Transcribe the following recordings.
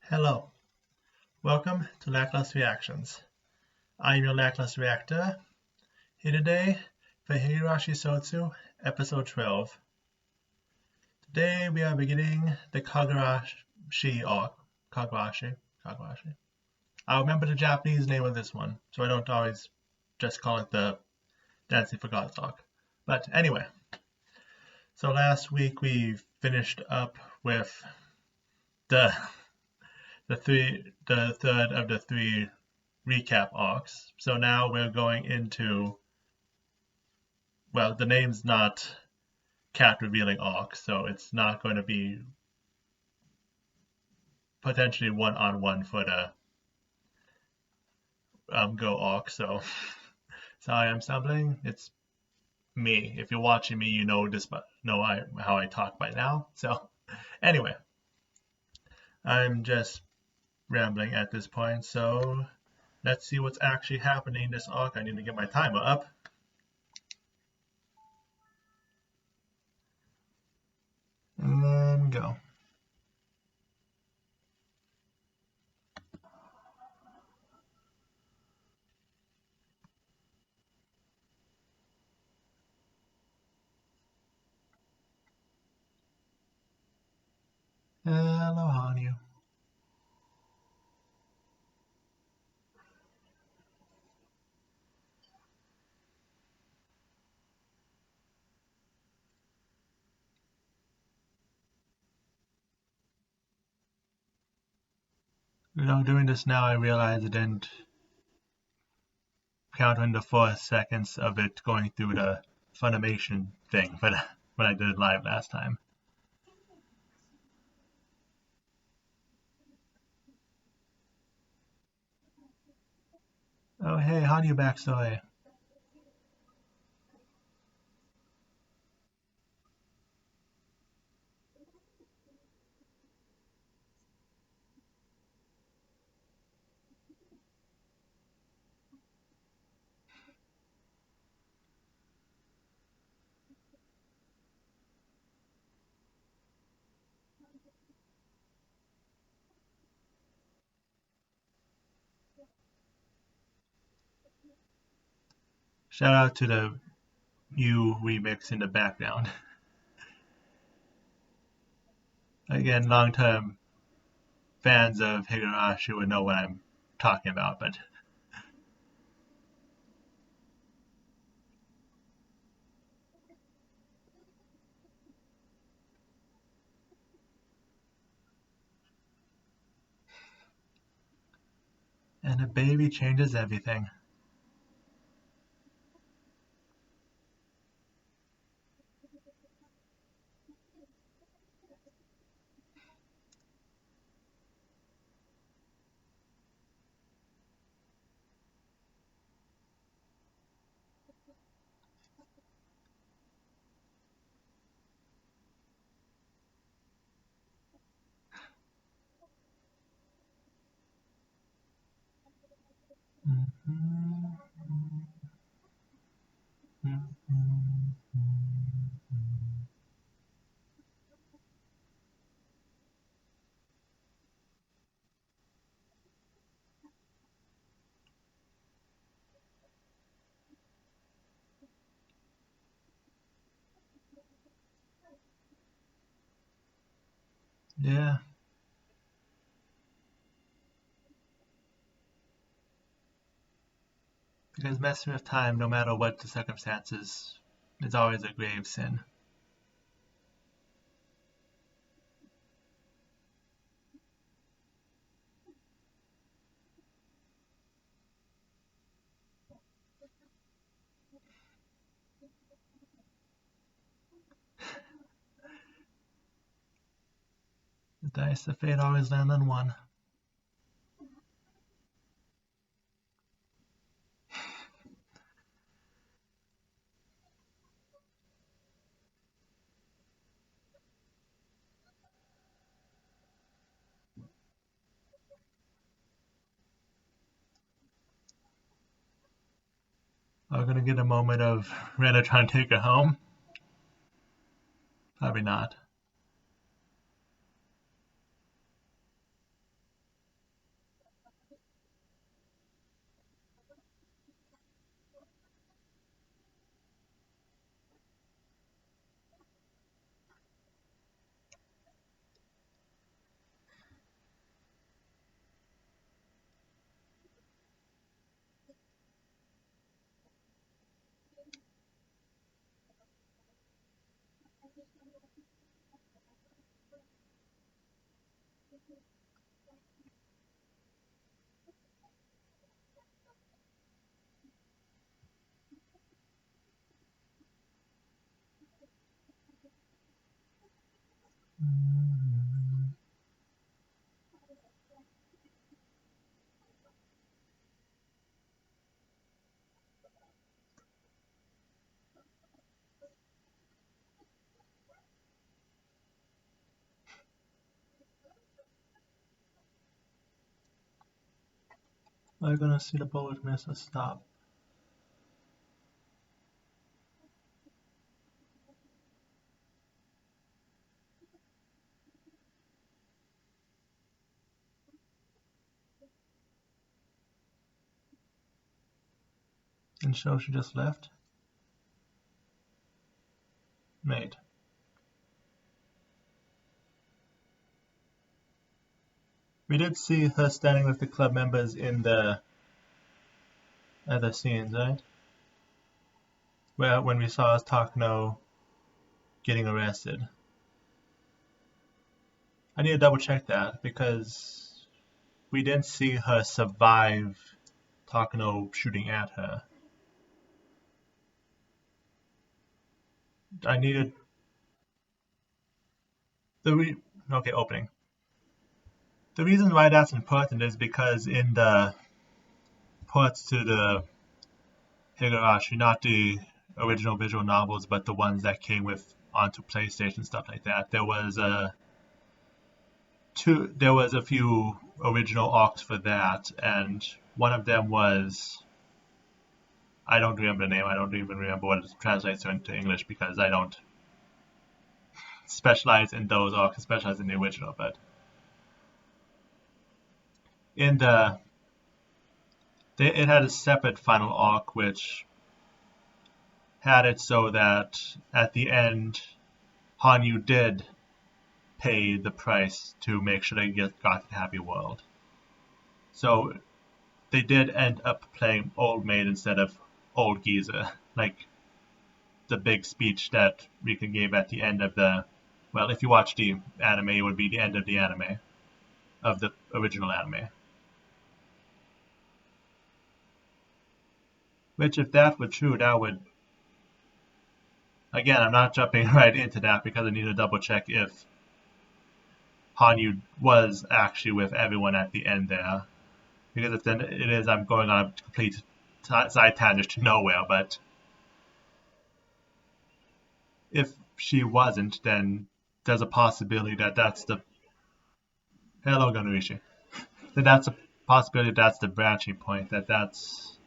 Hello, welcome to Lackluster Reactions. I'm your Lackluster Reactor, here today for Higurashi Sotsu, episode 12. Today we are beginning the Kagurashi arc. Kagurashi. I'll remember the Japanese name of this one, so I don't always just call it the Dancing for Gods arc. But anyway, so last week we finished up with the third of the three recap arcs. So now we're going into, well, the name's not cat revealing arc, so it's not going to be potentially one-on-one for the Go arc. So sorry, I'm stumbling. It's me. If you're watching me, you know this, but how I talk by now. So anyway, I'm just rambling at this point. So let's see what's actually happening in this arc. I need to get my timer up. And then go. Hello, Hanyuu. Doing this now, I realize I didn't count on the 4 seconds of it going through the Funimation thing, but when I did it live last time. Oh, hey, Hanyuu backstory. Shout out to the You remix in the background. Again, long-term fans of Higurashi would know what I'm talking about, but and a baby changes everything. Yeah, because messing with time, no matter what the circumstances, is always a grave sin. The dice of fate always land on one. Are we gonna get a moment of Rena trying to take her home? Probably not. Are you gonna see the bullet miss or stop? And so she just left? Mate. We did see her standing with the club members in the other scenes, right? Where when we saw Takano getting arrested. I need to double check that because we didn't see her survive Takano shooting at her. I needed okay, opening. The reason why that's important is because in the ports to the Higurashi, not the original visual novels, but the ones that came with onto PlayStation stuff like that, there was a few original arcs for that, and one of them was I don't remember the name. I don't even remember what it translates into English because I don't specialize in those arcs, specialize in the original. But in it had a separate final arc which had it so that at the end, Hanyuu did pay the price to make sure they got the happy world. So they did end up playing Old Maid instead of Old Geezer, like the big speech that Rika gave at the end of well, if you watch the anime, it would be the end of the anime, of the original anime. Which, if that were true, that would, again, I'm not jumping right into that because I need to double check if Hanyu was actually with everyone at the end there. Because if then it is, I'm going on a complete side tangent to nowhere, but if she wasn't, then there's a possibility that that's the hello Ganurishi. That that's a possibility that's the branching point. That's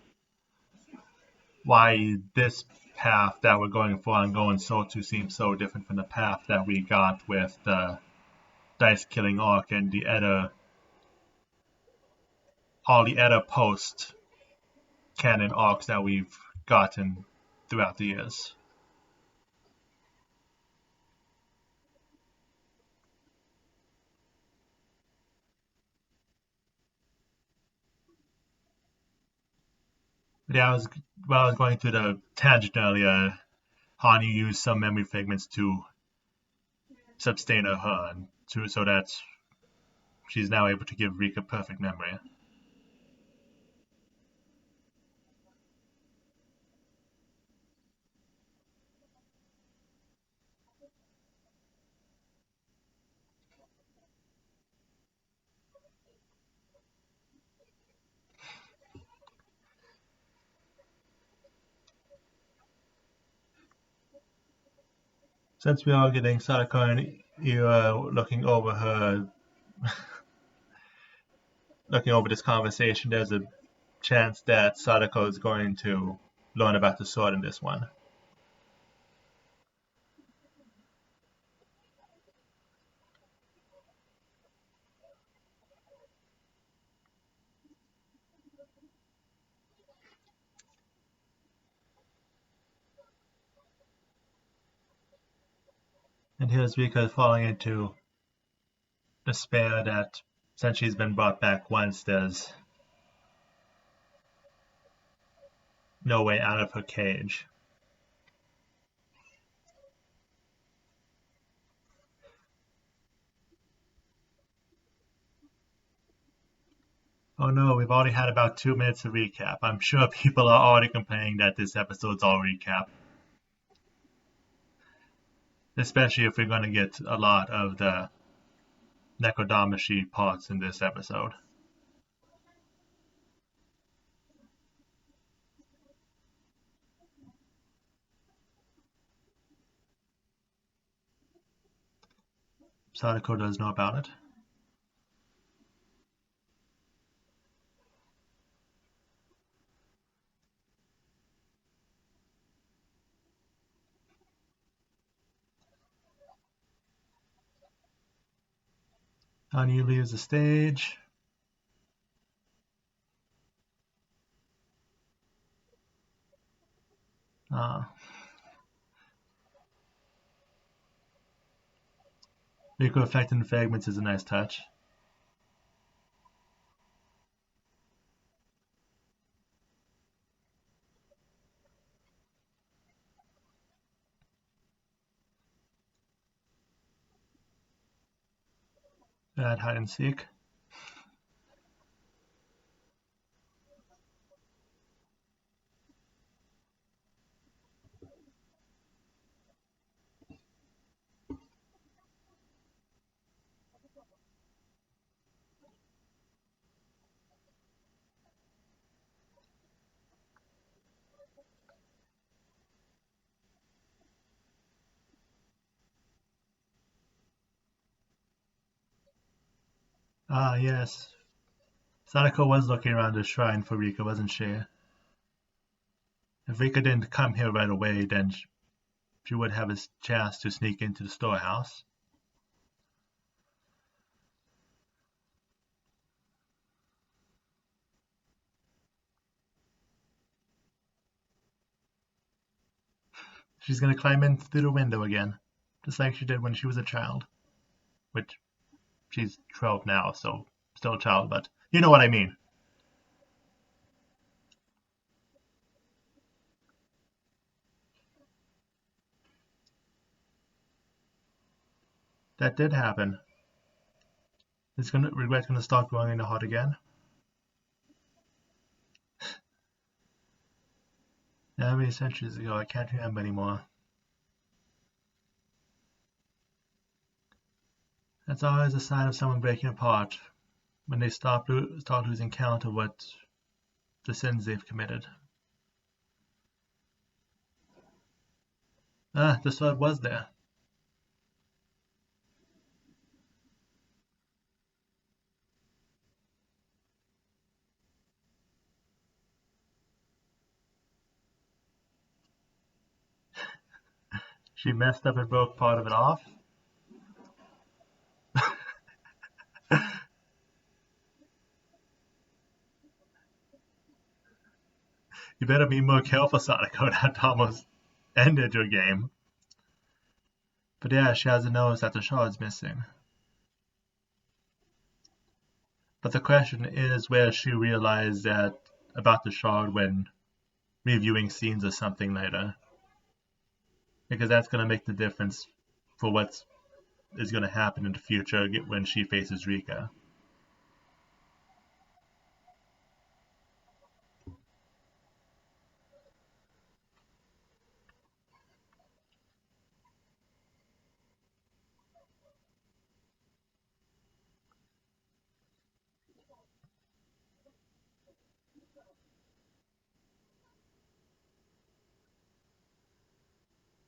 why this path that we're going for on going Sotsu seems so different from the path that we got with the dice killing arc and the Edda, all the Edda post canon arcs that we've gotten throughout the years. Yeah, I was going through the tangent earlier. Hani used some memory fragments to sustain her, and so that she's now able to give Rika perfect memory. Since we are getting Sadako and Ira looking over this conversation, there's a chance that Sadako is going to learn about the sword in this one. And here's Rika falling into despair that since she's been brought back once, there's no way out of her cage. Oh no, we've already had about 2 minutes of recap. I'm sure people are already complaining that this episode's all recap. Especially if we're going to get a lot of the Nekodamushi parts in this episode. Sadako does know about it. Hanyuu leaves the stage. Riko affecting fragments is a nice touch. Bad hide and seek. Ah, yes. Sadako was looking around the shrine for Rika, wasn't she? If Rika didn't come here right away, then she would have a chance to sneak into the storehouse. She's gonna climb in through the window again, just like she did when she was a child. Which, she's 12 now, so still a child, but you know what I mean. That did happen. Regret's gonna start growing in the heart again. How many centuries ago? I can't remember anymore. That's always a sign of someone breaking apart, when they start losing count of what the sins they've committed. Ah, the sword was there. She messed up and broke part of it off. You better be more careful, Sadako. That almost ended your game. But yeah, she hasn't noticed that the shard's missing. But the question is, where she realized that about the shard when reviewing scenes or something later. Because that's going to make the difference for what is going to happen in the future when she faces Rika.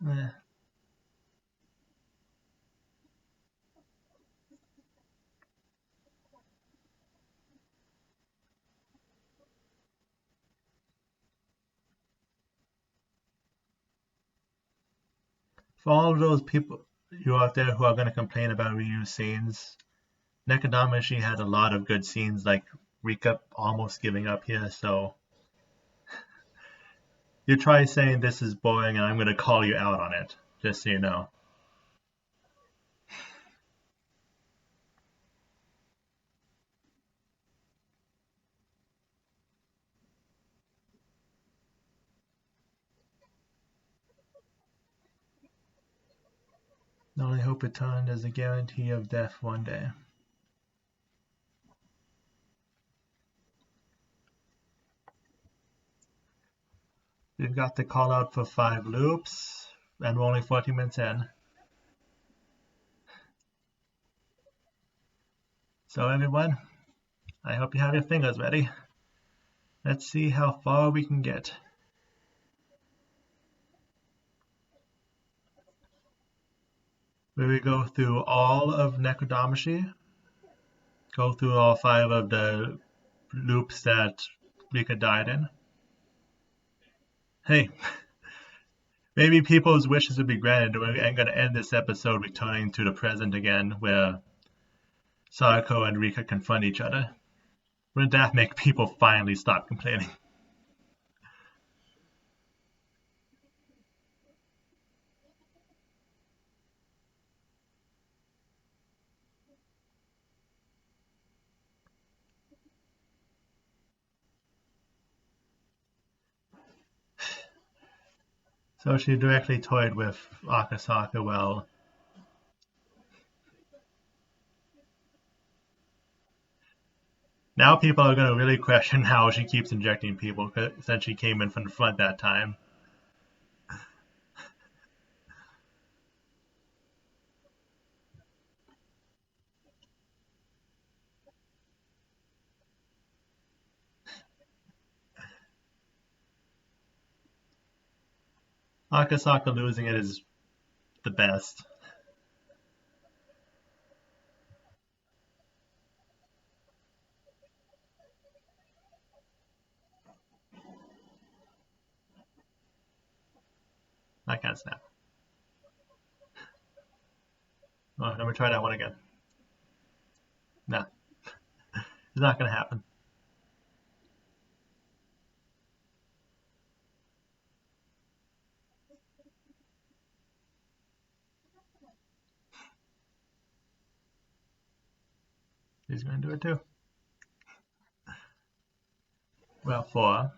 Eh. For all of those people you out there who are going to complain about reused scenes, Nekodamushi had a lot of good scenes, like Rika almost giving up here, so you try saying this is boring and I'm going to call you out on it, just so you know. The only hope returned is a guarantee of death one day. We've got the call out for 5 loops, and we're only 40 minutes in. So everyone, I hope you have your fingers ready. Let's see how far we can get. Will we go through all of Necrodomacy? Go through all 5 of the loops that Rika died in? Hey, maybe people's wishes would be granted. I'm going to end this episode returning to the present again, where Satoko and Rika confront each other. Wouldn't that make people finally stop complaining? So she directly toyed with Akasaka. Well, now people are going to really question how she keeps injecting people since she came in from the front that time. Akasaka losing it is the best. I can't snap. Oh, let me try that one again. Nah, it's not going to happen. He's going to do it too. Well, 4.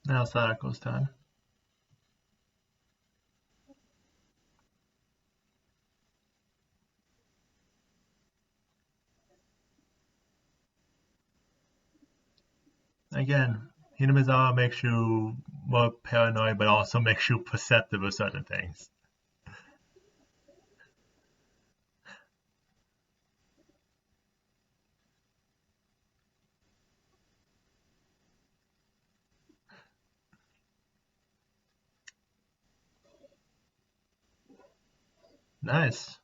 Now Sadako's turn. Again, Hinamizawa makes you more paranoid, but also makes you perceptive of certain things. Nice.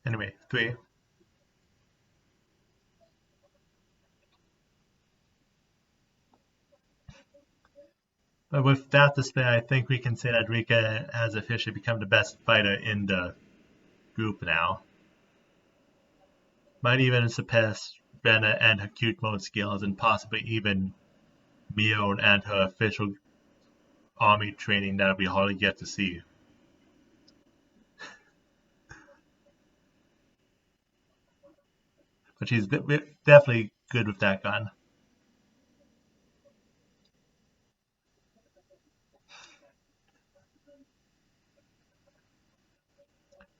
Anyway, 3. But with that display, I think we can say that Rika has officially become the best fighter in the group now. Might even surpass Rena and her cute mode skills, and possibly even Mion and her official army training that we hardly get to see. But she's definitely good with that gun.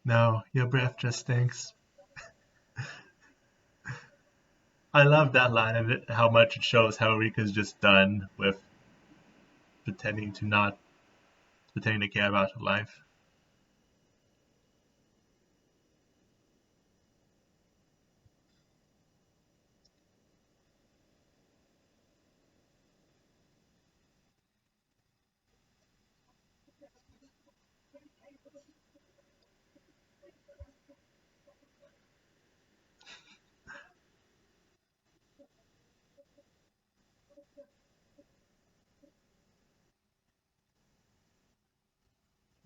No, your breath just stinks. I love that line of it, how much it shows how Rika's just done with pretending to not pretending to care about her life.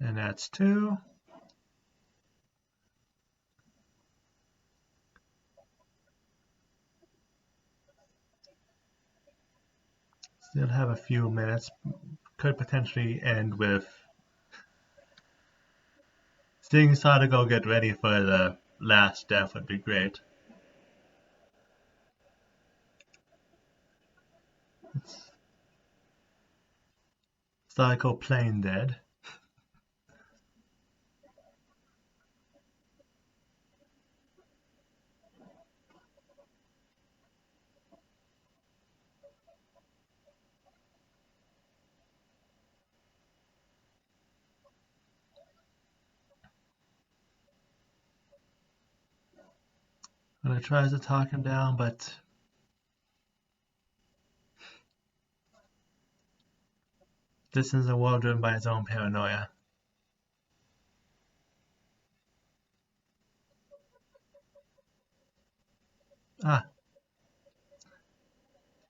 And that's two. Still have a few minutes. Could potentially end with seeing Sadako get ready for the last death would be great. Sadako plain dead. And I tries to talk him down, but this is a world driven by its own paranoia. Ah,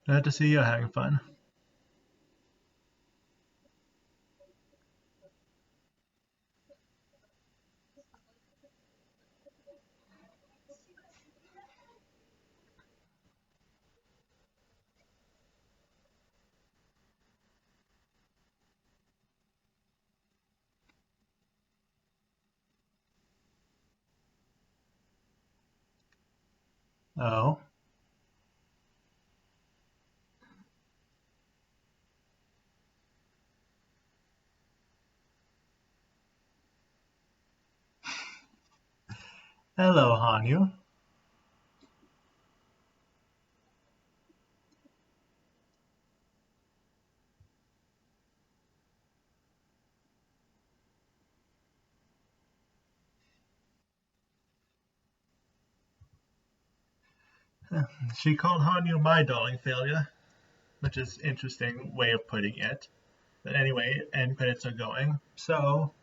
glad to see you're having fun. Oh, hello, Hanyuu. She called Hanyuu my darling failure, which is an interesting way of putting it. But anyway, end credits are going. So,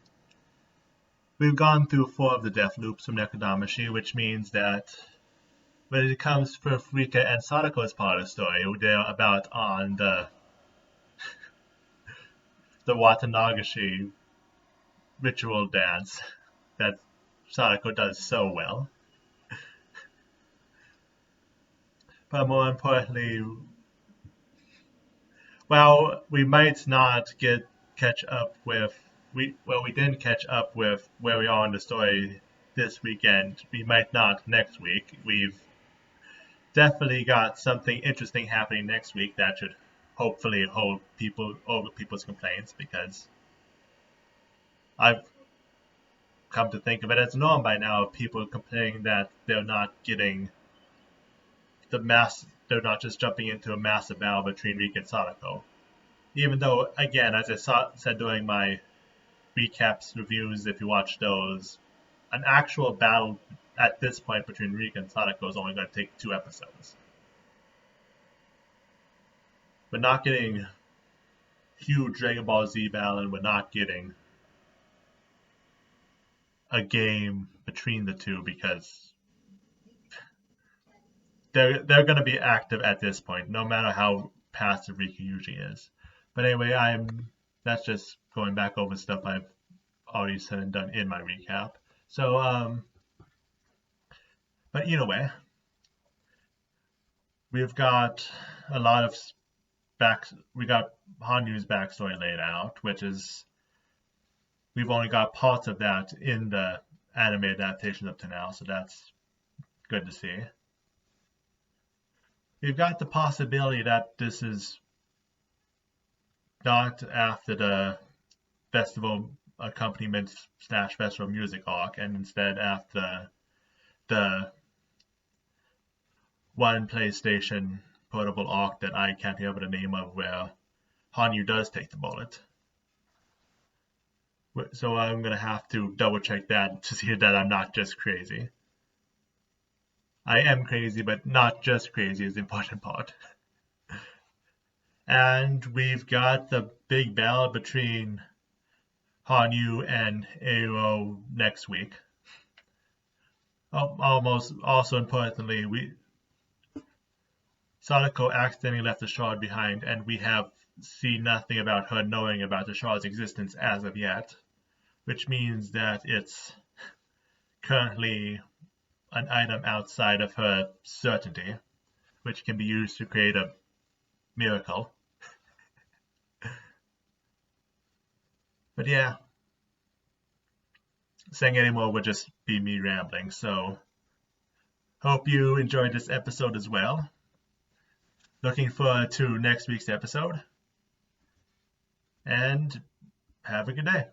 we've gone through 4 of the death loops from Nekodamushi, which means that when it comes for Rika and Sadako's part of the story, they're about on the Watanagashi ritual dance that Sadako does so well. But more importantly, well, we might not get catch up with we didn't catch up with where we are in the story this weekend. We might not next week. We've definitely got something interesting happening next week that should hopefully hold people over people's complaints, because I've come to think of it as norm by now of people complaining that they're not getting they're not just jumping into a massive battle between Rika and Sadako. Even though, again, as I said during my recaps, reviews, if you watch those, an actual battle at this point between Rika and Sadako is only going to take 2 episodes. We're not getting huge Dragon Ball Z battle, and we're not getting a game between the two, because they're going to be active at this point, no matter how passive Rika usually is. But anyway, that's just going back over stuff I've already said and done in my recap. So, but either way, we've got a lot of we got Hanyuu's backstory laid out, which is we've only got parts of that in the anime adaptation up to now, so that's good to see. We've got the possibility that this is not after the festival accompaniment / special music arc, and instead after the one PlayStation portable arc that I can't remember the name of, where Hanyuu does take the bullet. So I'm gonna have to double check that to see that I'm not just crazy. I am crazy, but not just crazy is the important part. And we've got the big battle between Hanyuu and Eiro next week. Almost also importantly, Satoko accidentally left the shard behind, and we have seen nothing about her knowing about the shard's existence as of yet, which means that it's currently an item outside of her certainty, which can be used to create a miracle. But yeah, saying any more would just be me rambling, so hope you enjoyed this episode as well. Looking forward to next week's episode, and have a good day.